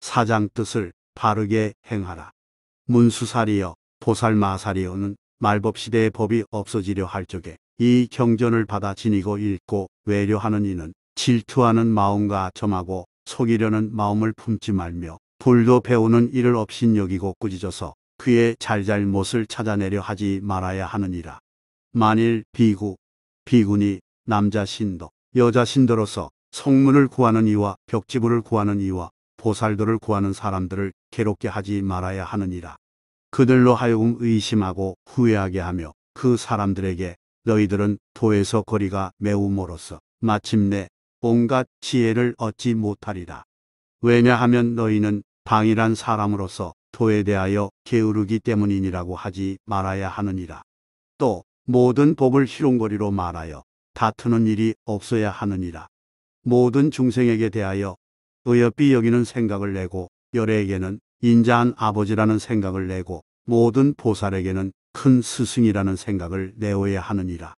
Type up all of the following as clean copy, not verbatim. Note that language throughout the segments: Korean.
사장 뜻을 바르게 행하라. 문수살이여 보살마살이여는 말법시대의 법이 없어지려 할 적에 이 경전을 받아 지니고 읽고 외려하는 이는 질투하는 마음과 점하고 속이려는 마음을 품지 말며 불도 배우는 이를 업신여기고 꾸짖어서 그의 잘잘못을 찾아내려 하지 말아야 하느니라. 만일 비군이 남자 신도, 여자 신도로서 성문을 구하는 이와 벽지부를 구하는 이와 보살도를 구하는 사람들을 괴롭게 하지 말아야 하느니라. 그들로 하여금 의심하고 후회하게 하며 그 사람들에게 너희들은 도에서 거리가 매우 멀어서 마침내 온갖 지혜를 얻지 못하리라. 왜냐하면 너희는 방일한 사람으로서 도에 대하여 게으르기 때문이니라고 하지 말아야 하느니라. 또 모든 법을 희롱거리로 말하여 다투는 일이 없어야 하느니라. 모든 중생에게 대하여 의협비 여기는 생각을 내고 열애에게는 인자한 아버지라는 생각을 내고 모든 보살에게는 큰 스승이라는 생각을 내어야 하느니라.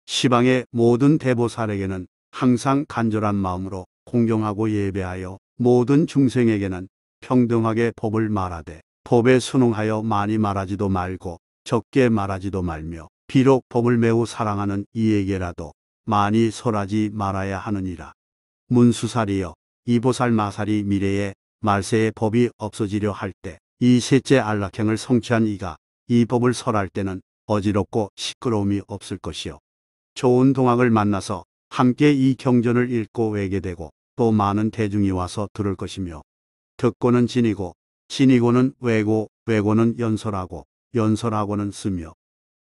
시방의 모든 대보살에게는 항상 간절한 마음으로 공경하고 예배하여 모든 중생에게는 평등하게 법을 말하되 법에 순응하여 많이 말하지도 말고 적게 말하지도 말며 비록 법을 매우 사랑하는 이에게라도 많이 설하지 말아야 하느니라. 문수살이여 이보살 마살이 미래에 말세의 법이 없어지려 할 때 이 셋째 안락행을 성취한 이가 이 법을 설할 때는 어지럽고 시끄러움이 없을 것이요. 좋은 동학을 만나서 함께 이 경전을 읽고 외게 되고 또 많은 대중이 와서 들을 것이며 듣고는 지니고 지니고는 외고 외고는 연설하고 연설하고는 쓰며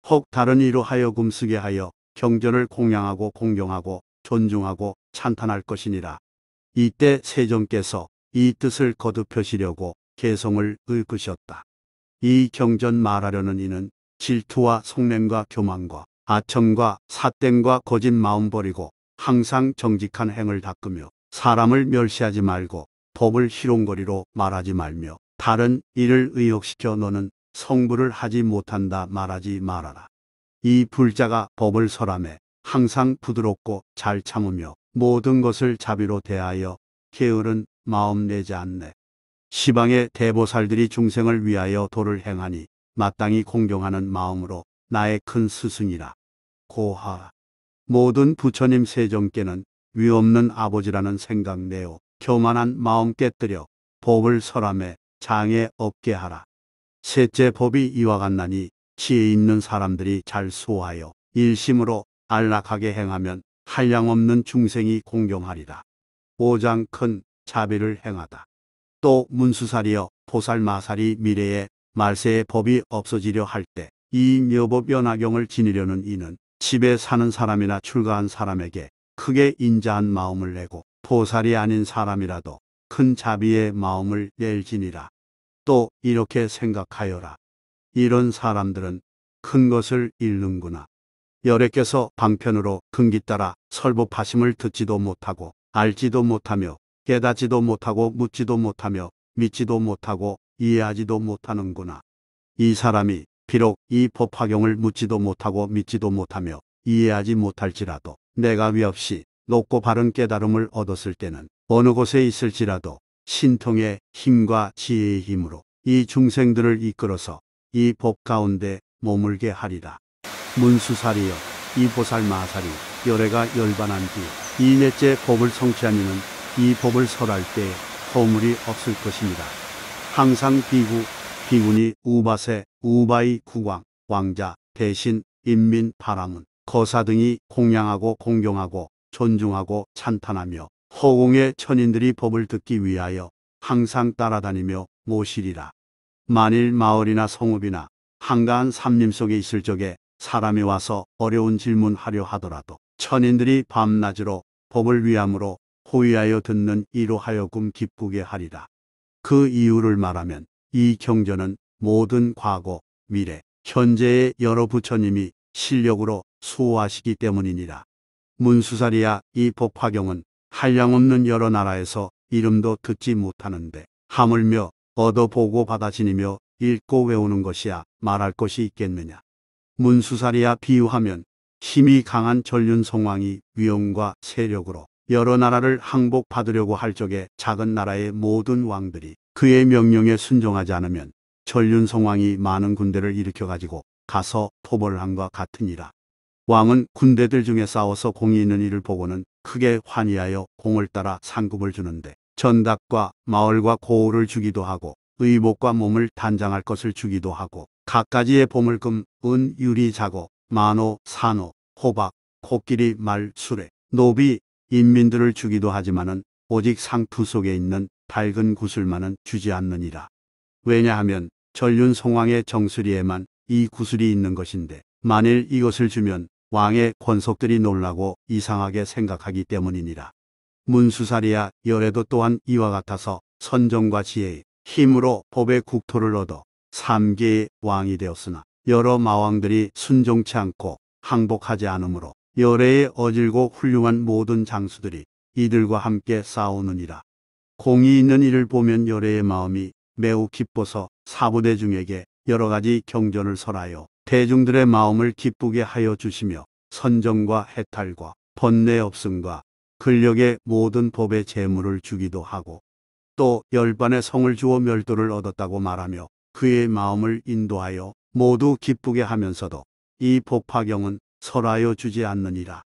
혹 다른 이로 하여금 쓰게 하여 경전을 공양하고 공경하고 존중하고 찬탄할 것이니라. 이때 세존께서 이 뜻을 거듭하시려고 개성을 읊으셨다. 이 경전 말하려는 이는 질투와 속냄과 교만과 아첨과 사땡과 거짓 마음 버리고 항상 정직한 행을 닦으며 사람을 멸시하지 말고 법을 희롱거리로 말하지 말며 다른 이를 의혹시켜 너는 성불을 하지 못한다 말하지 말아라. 이 불자가 법을 설함에 항상 부드럽고 잘 참으며 모든 것을 자비로 대하여 게으른 마음 내지 않네. 시방의 대보살들이 중생을 위하여 도를 행하니 마땅히 공경하는 마음으로 나의 큰 스승이라. 고하. 모든 부처님 세종께는 위없는 아버지라는 생각 내어 교만한 마음 깨뜨려 법을 설함에 장애 없게 하라. 셋째 법이 이와 같나니 지혜 있는 사람들이 잘 수호하여 일심으로 안락하게 행하면 한량없는 중생이 공경하리라. 5장 큰 자비를 행하다. 또 문수살이여 보살마살이 미래에 말세의 법이 없어지려 할 때 이 묘법 연화경을 지니려는 이는 집에 사는 사람이나 출가한 사람에게 크게 인자한 마음을 내고 보살이 아닌 사람이라도 큰 자비의 마음을 낼지니라. 또 이렇게 생각하여라. 이런 사람들은 큰 것을 잃는구나. 열애께서 방편으로 근기 따라 설법하심을 듣지도 못하고 알지도 못하며 깨닫지도 못하고 묻지도 못하며 믿지도 못하고 이해하지도 못하는구나. 이 사람이 비록 이 법화경을 묻지도 못하고 믿지도 못하며 이해하지 못할지라도 내가 위없이 높고 바른 깨달음을 얻었을 때는 어느 곳에 있을지라도 신통의 힘과 지혜의 힘으로 이 중생들을 이끌어서 이 법 가운데 머물게 하리라. 문수살이여 이 보살마살이 열애가 열반한 뒤 이 넷째 법을 성취한 이는 이 법을 설할 때에 허물이 없을 것입니다. 항상 비군이 우바세, 우바이 국왕, 왕자, 대신, 인민, 바라문, 거사 등이 공양하고 공경하고 존중하고 찬탄하며 허공의 천인들이 법을 듣기 위하여 항상 따라다니며 모시리라. 만일 마을이나 성읍이나 한가한 삼림 속에 있을 적에 사람이 와서 어려운 질문하려 하더라도 천인들이 밤낮으로 법을 위함으로 호위하여 듣는 이로 하여금 기쁘게 하리라. 그 이유를 말하면 이 경전은 모든 과거, 미래, 현재의 여러 부처님이 실력으로 수호하시기 때문이니라. 문수살이야 이 법화경은 한량없는 여러 나라에서 이름도 듣지 못하는데 하물며 얻어보고 받아 지니며 읽고 외우는 것이야 말할 것이 있겠느냐. 문수살이야 비유하면 힘이 강한 전륜성왕이 위엄과 세력으로 여러 나라를 항복받으려고 할 적에 작은 나라의 모든 왕들이 그의 명령에 순종하지 않으면 전륜성왕이 많은 군대를 일으켜 가지고 가서 포벌을 함과 같으니라. 왕은 군대들 중에 싸워서 공이 있는 이를 보고는 크게 환희하여 공을 따라 상급을 주는데 전답과 마을과 고을을 주기도 하고 의복과 몸을 단장할 것을 주기도 하고 갖가지의 보물금, 은, 유리, 자고, 만호, 산호, 호박, 코끼리, 말, 수레, 노비, 인민들을 주기도 하지만은 오직 상투 속에 있는 밝은 구슬만은 주지 않느니라. 왜냐하면 전륜성왕의 정수리에만 이 구슬이 있는 것인데 만일 이것을 주면 왕의 권속들이 놀라고 이상하게 생각하기 때문이니라. 문수사리야, 열애도 또한 이와 같아서 선정과 지혜의 힘으로 법의 국토를 얻어 3개의 왕이 되었으나 여러 마왕들이 순종치 않고 항복하지 않으므로 열애에 어질고 훌륭한 모든 장수들이 이들과 함께 싸우느니라. 공이 있는 이를 보면 열애의 마음이 매우 기뻐서 사부대중에게 여러 가지 경전을 설하여 대중들의 마음을 기쁘게 하여 주시며 선정과 해탈과 번뇌 없음과 근력의 모든 법의 재물을 주기도 하고 또 열반의 성을 주어 멸도를 얻었다고 말하며 그의 마음을 인도하여 모두 기쁘게 하면서도 이 법화경은 설하여 주지 않느니라.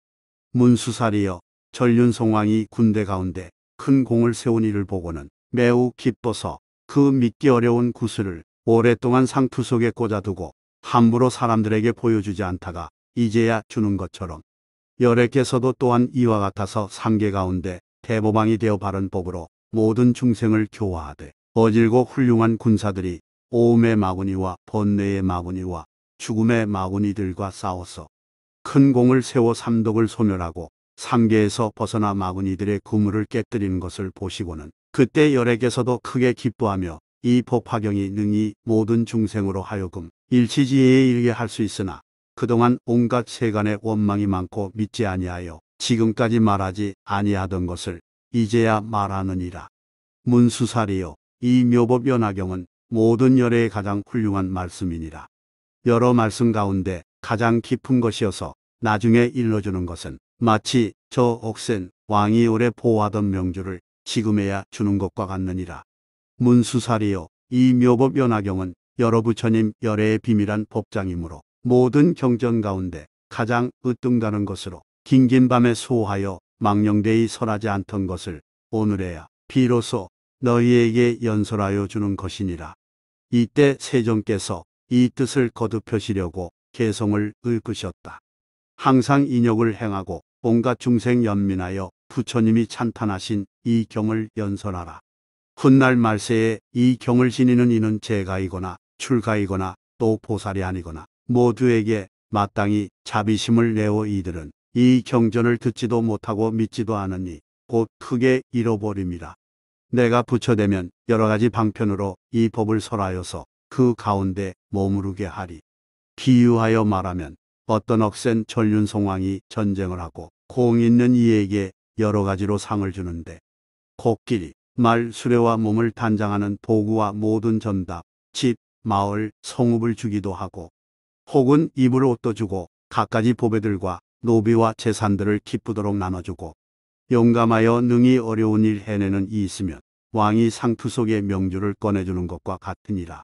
문수살이여, 전륜성왕이 군대 가운데 큰 공을 세운 이를 보고는 매우 기뻐서 그 믿기 어려운 구슬을 오랫동안 상투 속에 꽂아두고 함부로 사람들에게 보여주지 않다가 이제야 주는 것처럼 열애께서도 또한 이와 같아서 삼계 가운데 대보방이 되어 바른 법으로 모든 중생을 교화하되 어질고 훌륭한 군사들이 오음의 마구니와 번뇌의 마구니와 죽음의 마구니들과 싸워서 큰 공을 세워 삼독을 소멸하고 삼계에서 벗어나 마구니들의 그물을 깨뜨리는 것을 보시고는 그때 열애께서도 크게 기뻐하며 이 법화경이 능히 모든 중생으로 하여금 일치지혜에 이르게 할 수 있으나 그동안 온갖 세간의 원망이 많고 믿지 아니하여 지금까지 말하지 아니하던 것을 이제야 말하느니라. 문수살이여, 이 묘법연화경은 모든 열애의 가장 훌륭한 말씀이니라. 여러 말씀 가운데 가장 깊은 것이어서 나중에 일러주는 것은 마치 저 억센 왕이 오래 보호하던 명주를 지금에야 주는 것과 같느니라. 문수살이여, 이 묘법연화경은 여러 부처님 열애의 비밀한 법장이므로 모든 경전 가운데 가장 으뜸가는 것으로 긴긴 밤에 수호하여 망령되이 설하지 않던 것을 오늘에야 비로소 너희에게 연설하여 주는 것이니라. 이때 세종께서 이 뜻을 거듭하시려고 개성을 읊으셨다. 항상 인욕을 행하고 온갖 중생 연민하여 부처님이 찬탄하신 이 경을 연설하라. 훗날 말세에 이 경을 지니는 이는 제가이거나 출가이거나 또 보살이 아니거나 모두에게 마땅히 자비심을 내어 이들은 이 경전을 듣지도 못하고 믿지도 않으니 곧 크게 잃어버림이라. 내가 부처되면 여러 가지 방편으로 이 법을 설하여서 그 가운데 머무르게 하리. 비유하여 말하면 어떤 억센 전륜성왕이 전쟁을 하고 공 있는 이에게 여러 가지로 상을 주는데 코끼리, 말, 수레와 몸을 단장하는 도구와 모든 전답, 집, 마을, 성읍을 주기도 하고 혹은 입을 옷도 주고 갖가지 보배들과 노비와 재산들을 기쁘도록 나눠주고 용감하여 능히 어려운 일 해내는 이 있으면 왕이 상투 속의 명주를 꺼내주는 것과 같으니라.